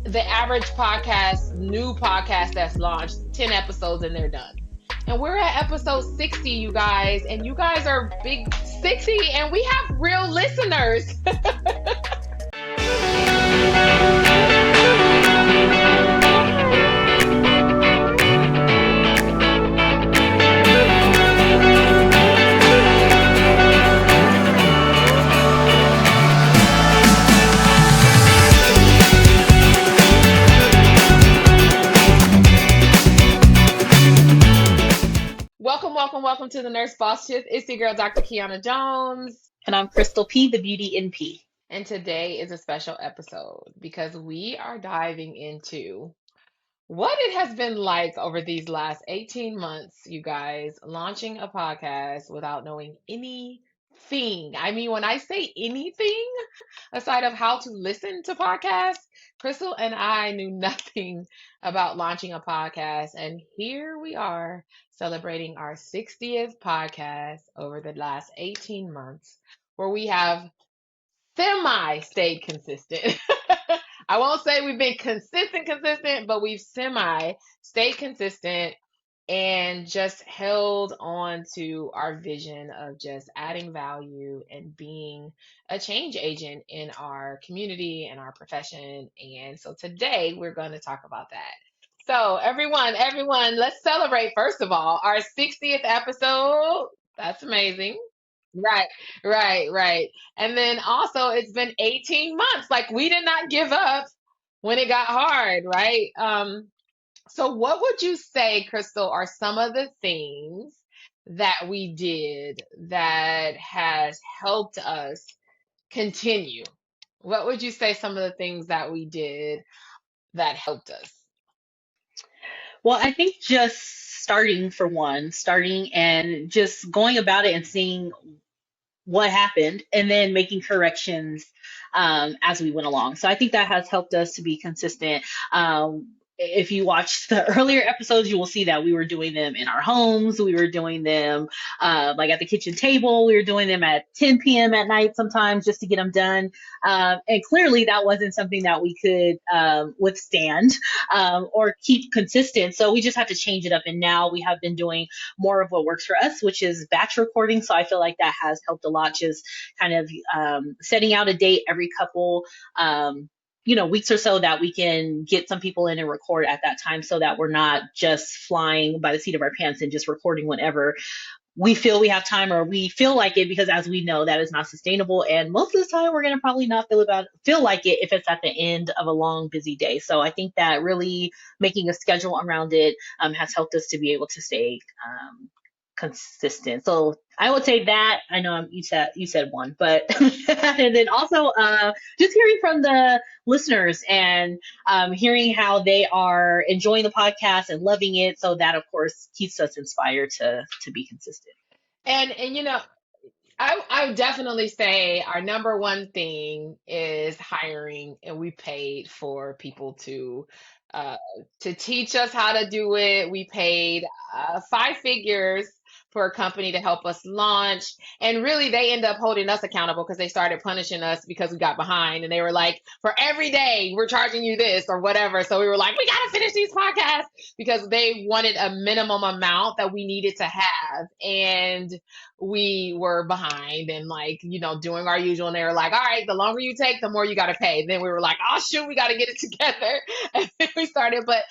the average podcast, new podcast that's launched, 10 episodes and they're done. And we're at episode 60, you guys, and you guys are big 60, and we have real listeners. Welcome to the Nurse Boss Shift. It's your girl, Dr. Kiana Jones. And I'm Christal P, the Beauty NP. And today is a special episode because we are diving into what it has been like over these last 18 months, you guys, launching a podcast without knowing anything. I mean, when I say anything, aside of how to listen to podcasts, Christal and I knew nothing about launching a podcast. And here we are celebrating our 60th podcast over the last 18 months, where we have semi stayed consistent. I won't say we've been consistent, but we've semi stayed consistent and just held on to our vision of just adding value and being a change agent in our community and our profession. And so today we're going to talk about that. So everyone, let's celebrate, first of all, our 60th episode. That's amazing. Right. And then also it's been 18 months. Like, we did not give up when it got hard, right? So what would you say, Christal, are some of the things that we did that has helped us continue? What would you say some of the things that we did that helped us? Well, I think just starting and just going about it and seeing what happened and then making corrections as we went along. So I think that has helped us to be consistent. If you watch the earlier episodes, you will see that we were doing them in our homes. We were doing them like at the kitchen table. We were doing them at 10 p.m. at night sometimes just to get them done. And clearly that wasn't something that we could withstand or keep consistent. So we just had to change it up. And now we have been doing more of what works for us, which is batch recording. So I feel like that has helped a lot, just kind of setting out a date every couple weeks or so that we can get some people in and record at that time, so that we're not just flying by the seat of our pants and just recording whenever we feel we have time or we feel like it, because as we know, that is not sustainable. And most of the time we're going to probably not feel like it if it's at the end of a long, busy day. So I think that really making a schedule around it has helped us to be able to stay consistent. So I would say that. I know you said one, but and then also just hearing from the listeners and hearing how they are enjoying the podcast and loving it. So that of course keeps us inspired to be consistent. And I would definitely say our number one thing is hiring, and we paid for people to teach us how to do it. We paid 5 figures for a company to help us launch, and really they end up holding us accountable because they started punishing us because we got behind, and they were like, for every day we're charging you this or whatever. So we were like, we got to finish these podcasts, because they wanted a minimum amount that we needed to have, and we were behind and doing our usual, and they were like, all right, the longer you take, the more you got to pay. Then we were like, oh shoot, we got to get it together. And then we started. But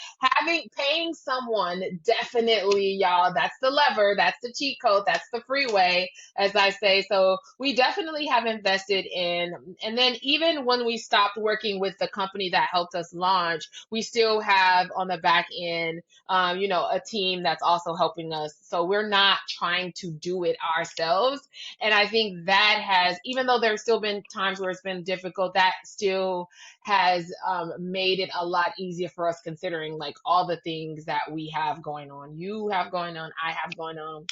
paying someone, definitely, y'all, that's the lever, that's the cheat code, that's the freeway, as I say. So we definitely have invested in, and then even when we stopped working with the company that helped us launch, we still have on the back end a team that's also helping us. So we're not trying to do it ourselves. And I think that has, even though there's still been times where it's been difficult, that still has made it a lot easier for us, considering like all the things that we have going on, you have going on, I have going on.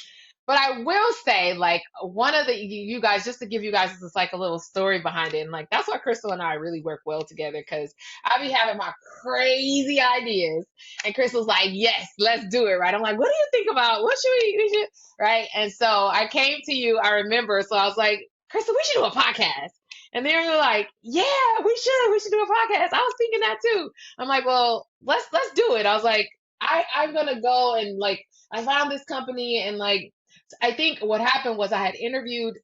But I will say, like, one of you guys, just to give you guys just like a little story behind it, and like that's why Christal and I really work well together, because I be having my crazy ideas, and Crystal's like, yes, let's do it, right? I'm like, what do you think about? What should we should, right? And so I came to you, I remember, so I was like, Christal, we should do a podcast. And they're like, yeah, we should do a podcast. I was thinking that too. I'm like, well, let's do it. I was like, I'm gonna go and like I found this company and like I think what happened was I had interviewed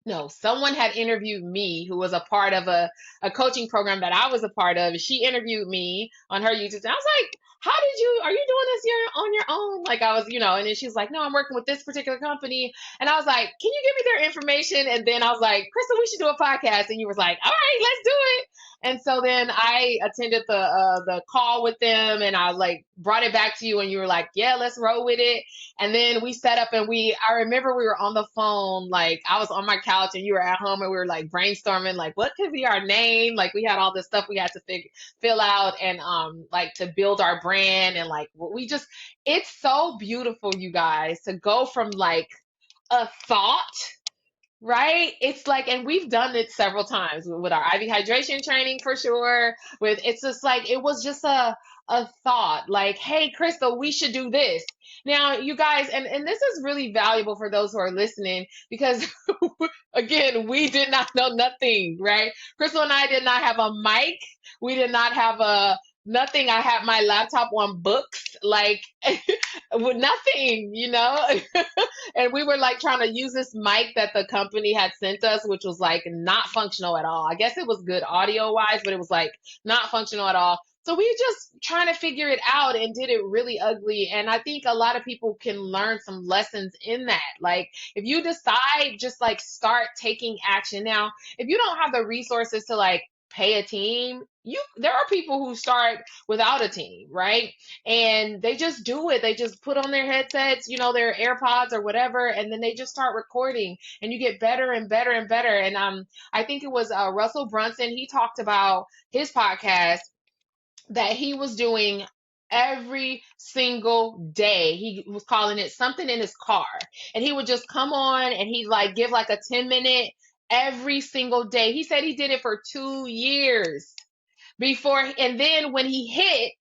no, someone had interviewed me who was a part of a coaching program that I was a part of. She interviewed me on her YouTube. And I was like, are you doing this here on your own? Like I was, and then she was like, no, I'm working with this particular company. And I was like, can you give me their information? And then I was like, Crystal, we should do a podcast. And you was like, all right, let's do it. And so then I attended the call with them and I like brought it back to you and you were like, yeah, let's roll with it. And then we set up and I remember we were on the phone, like I was on my couch and you were at home and we were like brainstorming, like what could be our name? Like we had all this stuff we had to fill out and like to build our brand and like it's so beautiful, you guys, to go from like a thought. Right? It's like, and we've done it several times with our IV hydration training for sure. It's just like, it was just a thought like, hey, Crystal, we should do this. Now, you guys, and this is really valuable for those who are listening because, again, we did not know nothing, right? Crystal and I did not have a mic. We did not have nothing. I had my laptop on books, like, with nothing, and we were like trying to use this mic that the company had sent us, which was like not functional at all. I guess it was good audio wise, but it was like not functional at all. So we were just trying to figure it out and did it really ugly. And I think a lot of people can learn some lessons in that. Like if you decide, just like start taking action. Now, if you don't have the resources to like pay a team, there are people who start without a team, right? And they just do it. They just put on their headsets, their AirPods or whatever, and then they just start recording and you get better and better and better. And I think it was Russell Brunson, he talked about his podcast that he was doing every single day. He was calling it something in his car. And he would just come on and he'd like give like a 10-minute every single day. He said he did it for 2 years before. And then when he hit,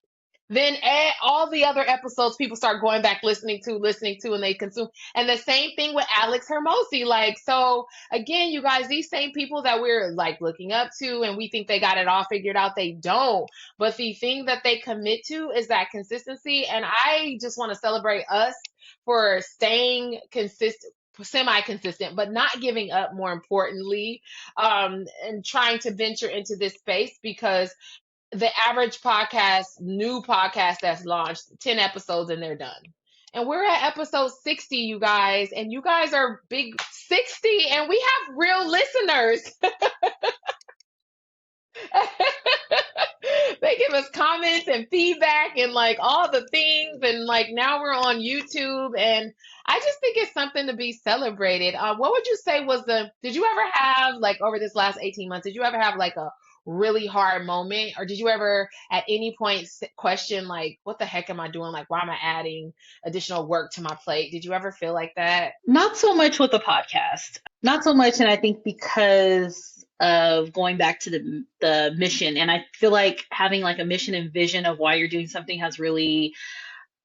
then all the other episodes people start going back listening to and they consume. And the same thing with Alex Hermosi. Like, so again, you guys, these same people that we're like looking up to and we think they got it all figured out, they don't. But the thing that they commit to is that consistency. And I just want to celebrate us for staying consistent, semi-consistent, but not giving up, more importantly, and trying to venture into this space, because the average new podcast that's launched, 10 episodes and they're done. And we're at episode 60, you guys, and you guys are big 60 and we have real listeners. They give us comments and feedback and like all the things. And like now we're on YouTube and I just think it's something to be celebrated. What would you say did you ever have like over this last 18 months, did you ever have like a really hard moment, or did you ever at any point question like, what the heck am I doing? Like, why am I adding additional work to my plate? Did you ever feel like that? Not so much with the podcast. Not so much. And I think because of going back to the mission, and I feel like having like a mission and vision of why you're doing something has really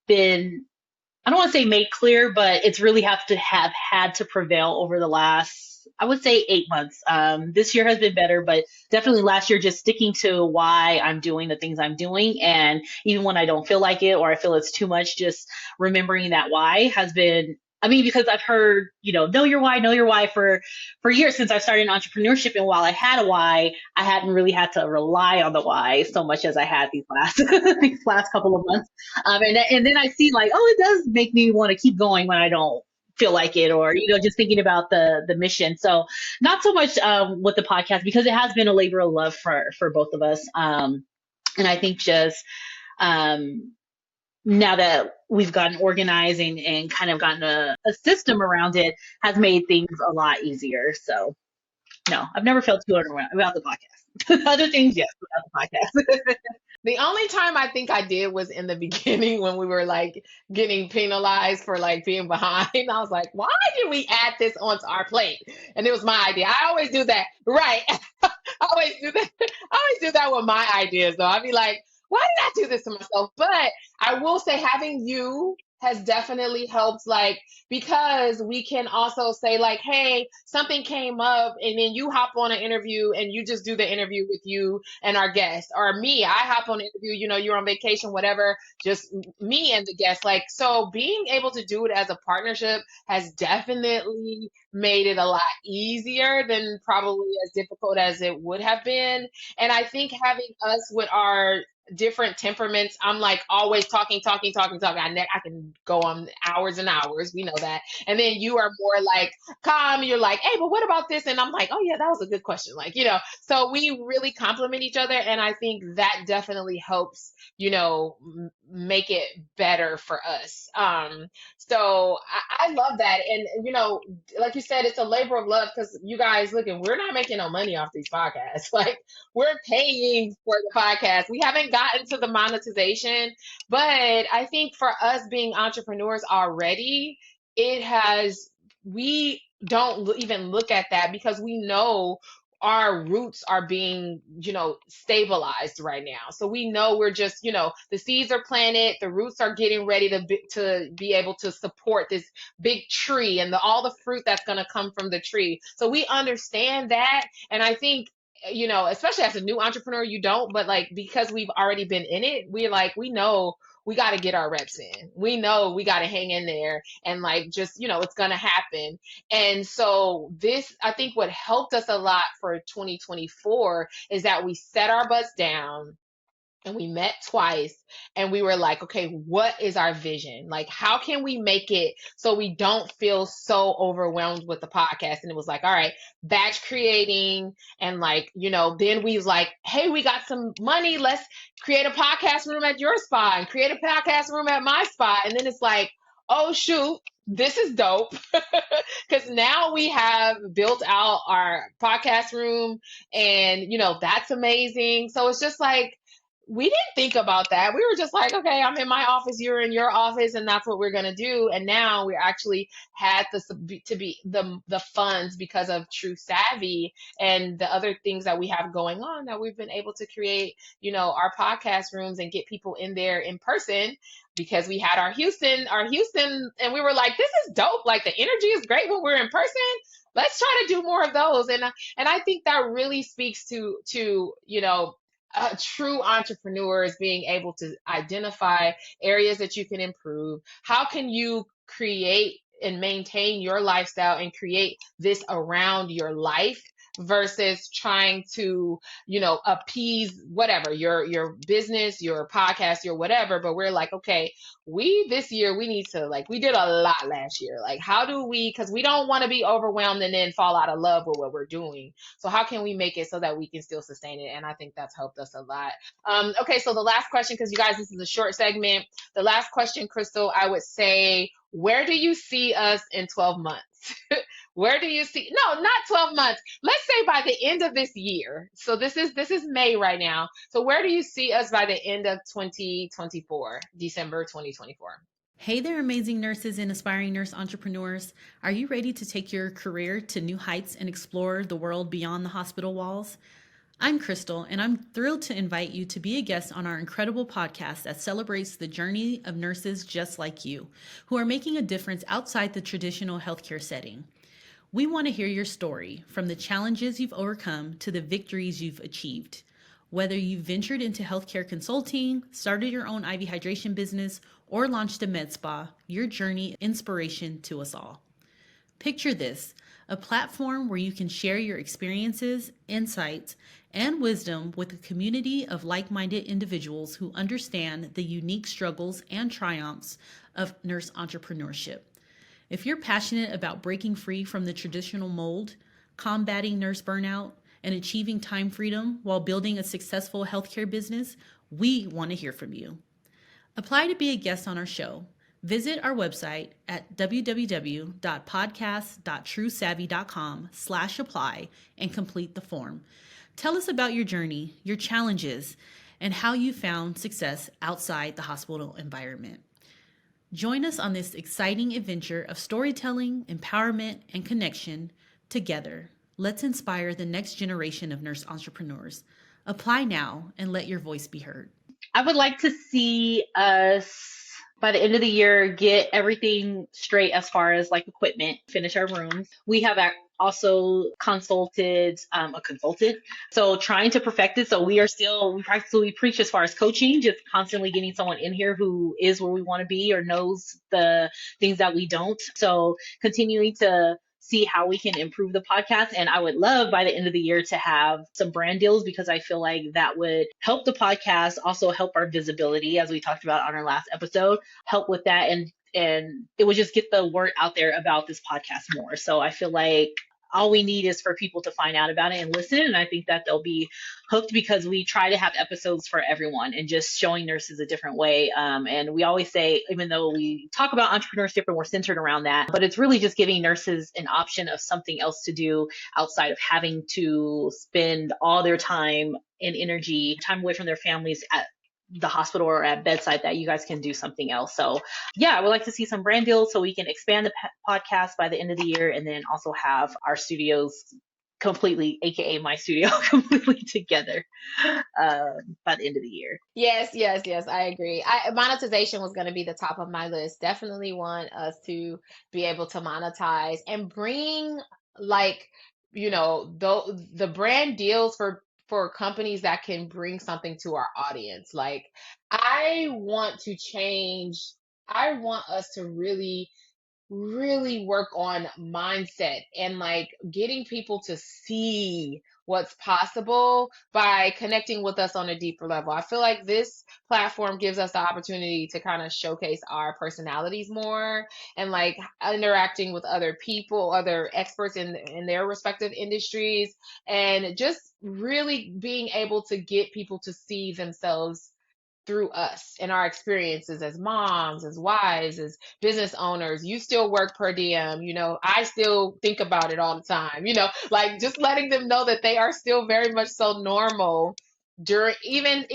been, I don't want to say made clear, but it's really have had to prevail over the last, I would say 8 months. This year has been better, but definitely last year, just sticking to why I'm doing the things I'm doing. And even when I don't feel like it, or I feel it's too much, just remembering that why has been, I mean, because I've heard, know your why for years since I started in entrepreneurship. And while I had a why, I hadn't really had to rely on the why so much as I had these last couple of months. And then I see like, oh, it does make me want to keep going when I don't feel like it, or just thinking about the mission. So not so much with the podcast, because it has been a labor of love for both of us. And I think just now that we've gotten organized and kind of gotten a system around it, has made things a lot easier. So no, I've never felt too overwhelmed about the podcast. Other things, yes, about the podcast. The only time I think I did was in the beginning when we were like getting penalized for like being behind. I was like, why did we add this onto our plate? And it was my idea. I always do that. Right. I always do that. I always do that with my ideas though. I'd be like, why did I do this to myself? But I will say, having you has definitely helped, like, because we can also say like, hey, something came up, and then you hop on an interview and you just do the interview with you and our guest, or me, I hop on an interview, you're on vacation, whatever, just me and the guest. Like, so being able to do it as a partnership has definitely made it a lot easier than probably as difficult as it would have been. And I think having us with our different temperaments, I'm like always talking, talking, talking, talking. I can go on hours and hours. We know that. And then you are more like calm. You're like, hey, but what about this? And I'm like, oh yeah, that was a good question. Like, so we really complement each other. And I think that definitely helps, make it better for us. So I love that. And, like you said, it's a labor of love, because you guys, looking, we're not making no money off these podcasts. Like, we're paying for the podcast. We haven't gotten to the monetization, but I think for us being entrepreneurs already, we don't even look at that, because we know our roots are being, stabilized right now. So we know we're just, the seeds are planted, the roots are getting ready to be able to support this big tree and all the fruit that's going to come from the tree. So we understand that. And I think, especially as a new entrepreneur, you don't, but like, because we've already been in it, we know we got to get our reps in. We know we got to hang in there, and like, just, it's going to happen. And so this, I think what helped us a lot for 2024 is that we set our butts down and we met twice, and we were like, okay, what is our vision? Like, how can we make it so we don't feel so overwhelmed with the podcast? And it was like, all right, batch creating. And like, then we was like, hey, we got some money, let's create a podcast room at your spot and create a podcast room at my spot. And then it's like, oh shoot, this is dope, because now we have built out our podcast room, and that's amazing. So it's just like, we didn't think about that. We were just like, okay, I'm in my office, you're in your office, and that's what we're gonna do. And now we actually had to be the funds, because of True Savvy and the other things that we have going on, that we've been able to create, our podcast rooms and get people in there in person, because we had our Houston, and we were like, this is dope. Like, the energy is great when we're in person. Let's try to do more of those. And I think that really speaks to true entrepreneurs being able to identify areas that you can improve. How can you create and maintain your lifestyle and create this around your life, versus trying to, appease whatever your business, your podcast, your whatever. But we're like, okay, this year we need to, like, we did a lot last year. Like, how do we, because we don't want to be overwhelmed and then fall out of love with what we're doing. So how can we make it so that we can still sustain it? And I think that's helped us a lot. Okay, so the last question, because you guys, this is a short segment. The last question, Christal, I would say, where do you see us in 12 months? Where do you see, no, not 12 months. Let's say by the end of this year. So this is May right now. So where do you see us by the end of 2024, December 2024? Hey there, amazing nurses and aspiring nurse entrepreneurs. Are you ready to take your career to new heights and explore the world beyond the hospital walls? I'm Christal, and I'm thrilled to invite you to be a guest on our incredible podcast that celebrates the journey of nurses just like you, who are making a difference outside the traditional healthcare setting. We want to hear your story, from the challenges you've overcome to the victories you've achieved. Whether you've ventured into healthcare consulting, started your own IV hydration business, or launched a med spa, your journey is inspiration to us all. Picture this: a platform where you can share your experiences, insights, and wisdom with a community of like-minded individuals who understand the unique struggles and triumphs of nurse entrepreneurship. If you're passionate about breaking free from the traditional mold, combating nurse burnout, and achieving time freedom while building a successful healthcare business, we want to hear from you. Apply to be a guest on our show. Visit our website at www.podcast.truesavvy.com/apply and complete the form. Tell us about your journey, your challenges, and how you found success outside the hospital environment. Join us on this exciting adventure of storytelling, empowerment, and connection. Together, let's inspire the next generation of nurse entrepreneurs. Apply now and let your voice be heard. I would like to see us by the end of the year, get everything straight as far as like equipment, finish our rooms. We have also consulted a consultant, so trying to perfect it. So we practically preach as far as coaching, just constantly getting someone in here who is where we want to be or knows the things that we don't. So continuing to see how we can improve the podcast. And I would love by the end of the year to have some brand deals, because I feel like that would help the podcast, also help our visibility, as we talked about on our last episode, help with that. And it would just get the word out there about this podcast more. So I feel like all we need is for people to find out about it and listen. And I think that they'll be hooked, because we try to have episodes for everyone and just showing nurses a different way. And we always say, even though we talk about entrepreneurship and we're centered around that, but it's really just giving nurses an option of something else to do outside of having to spend all their time and energy, time away from their families at the hospital or at bedside, that you guys can do something else. So yeah, I would like to see some brand deals so we can expand the podcast by the end of the year, and then also have our studios completely, aka my studio, completely together by the end of the year. Yes, yes, yes, I agree. Monetization was going to be the top of my list. Definitely want us to be able to monetize and bring, like, the brand deals for companies that can bring something to our audience. Like, I want to change, I want us to really work on mindset and like getting people to see what's possible by connecting with us on a deeper level. I feel like this platform gives us the opportunity to kind of showcase our personalities more and like interacting with other people, other experts in their respective industries, and just really being able to get people to see themselves through us and our experiences as moms, as wives, as business owners. You still work per diem, I still think about it all the time, like just letting them know that they are still very much so normal during, even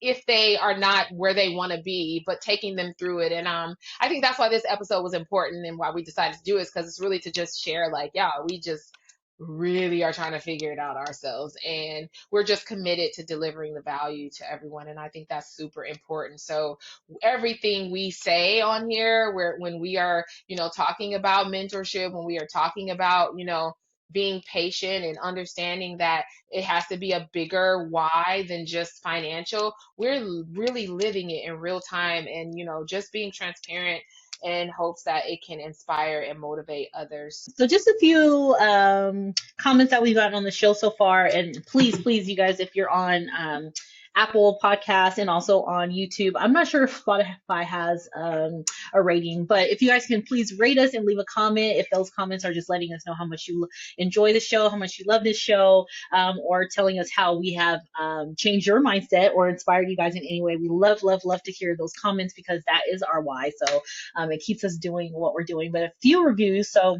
if they are not where they want to be, but taking them through it. And I think that's why this episode was important and why we decided to do it, because it's really to just share, like, yeah, we just really are trying to figure it out ourselves, and we're just committed to delivering the value to everyone, and I think that's super important. So everything we say on here, when we are talking about mentorship, when we are talking about being patient and understanding that it has to be a bigger why than just financial, we're really living it in real time, and just being transparent in hopes that it can inspire and motivate others. So just a few comments that we've gotten on the show so far. And please, you guys, if you're on Apple Podcasts and also on YouTube, I'm not sure if Spotify has a rating, but if you guys can please rate us and leave a comment. If those comments are just letting us know how much you enjoy the show, how much you love this show, or telling us how we have changed your mindset or inspired you guys in any way, we love to hear those comments, because that is our why. So it keeps us doing what we're doing. But a few reviews. So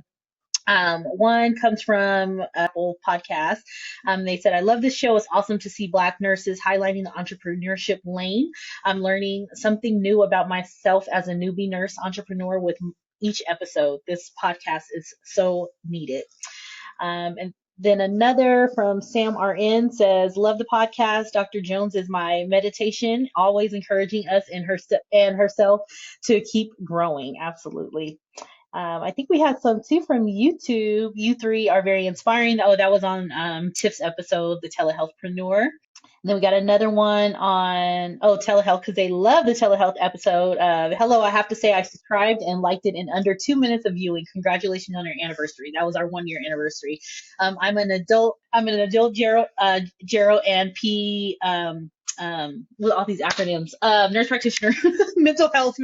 one comes from Apple Podcast. They said, I love this show. It's awesome to see Black nurses highlighting the entrepreneurship lane. I'm learning something new about myself as a newbie nurse entrepreneur with each episode. This podcast is so needed. And then another from Sam RN says, love the podcast. Dr. Jones is my meditation, always encouraging us and herself to keep growing. Absolutely. I think we had some too from YouTube. You three are very inspiring. Oh, that was on Tiff's episode, the telehealthpreneur. And then we got another one on telehealth, because they love the telehealth episode. Hello, I have to say I subscribed and liked it in under 2 minutes of viewing. Congratulations on your anniversary. That was our 1-year anniversary. I'm an adult Gero and P with all these acronyms, nurse practitioner, mental health,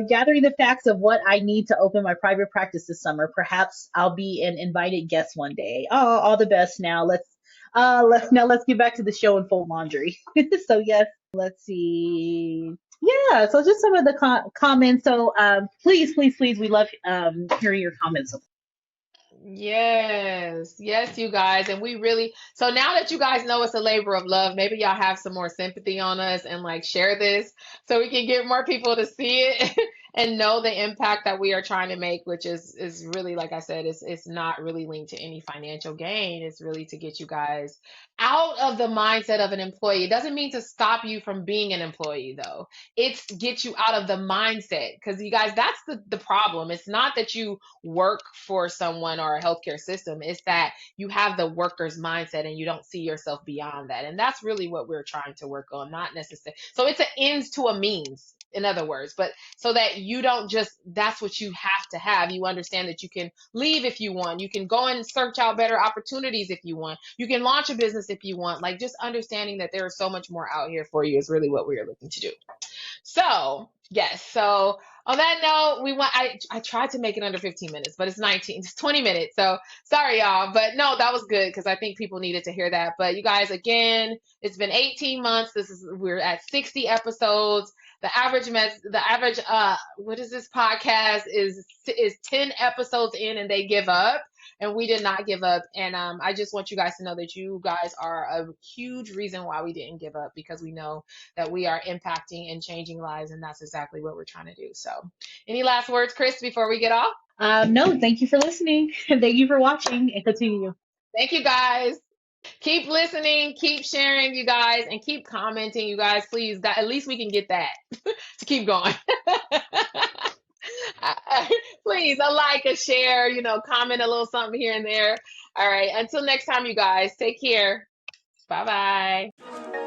gathering the facts of what I need to open my private practice this summer. Perhaps I'll be an invited guest one day. Oh, all the best. Now let's get back to the show and fold laundry. So yes, let's see. Yeah, so just some of the comments. So please, we love hearing your comments. Yes, yes, you guys. And so now that you guys know it's a labor of love, maybe y'all have some more sympathy on us and like share this so we can get more people to see it and know the impact that we are trying to make, which is really, like I said, it's not really linked to any financial gain. It's really to get you guys out of the mindset of an employee. It doesn't mean to stop you from being an employee though. It's get you out of the mindset, because you guys, that's the problem. It's not that you work for someone or a healthcare system. It's that you have the worker's mindset and you don't see yourself beyond that. And that's really what we're trying to work on, not necessarily. So it's an ends to a means, in other words, but so that you don't just, that's what you have to have. You understand that you can leave if you want. You can go and search out better opportunities if you want. You can launch a business if you want. Like, just understanding that there is so much more out here for you is really what we are looking to do. So, yes. So, on that note, I tried to make it under 15 minutes, but it's 20 minutes. So, sorry, y'all. But no, that was good because I think people needed to hear that. But you guys, again, it's been 18 months. We're at 60 episodes. The average what is this podcast is 10 episodes in and they give up, and we did not give up. And I just want you guys to know that you guys are a huge reason why we didn't give up, because we know that we are impacting and changing lives, and that's exactly what we're trying to do. So, any last words, Chris, before we get off? No, thank you for listening. Thank you for watching, and continue. Thank you, guys. Keep listening, keep sharing, you guys, and keep commenting, you guys. Please, that at least we can get that to keep going. Please, a like, a share, comment a little something here and there. All right. Until next time, you guys, take care. Bye bye.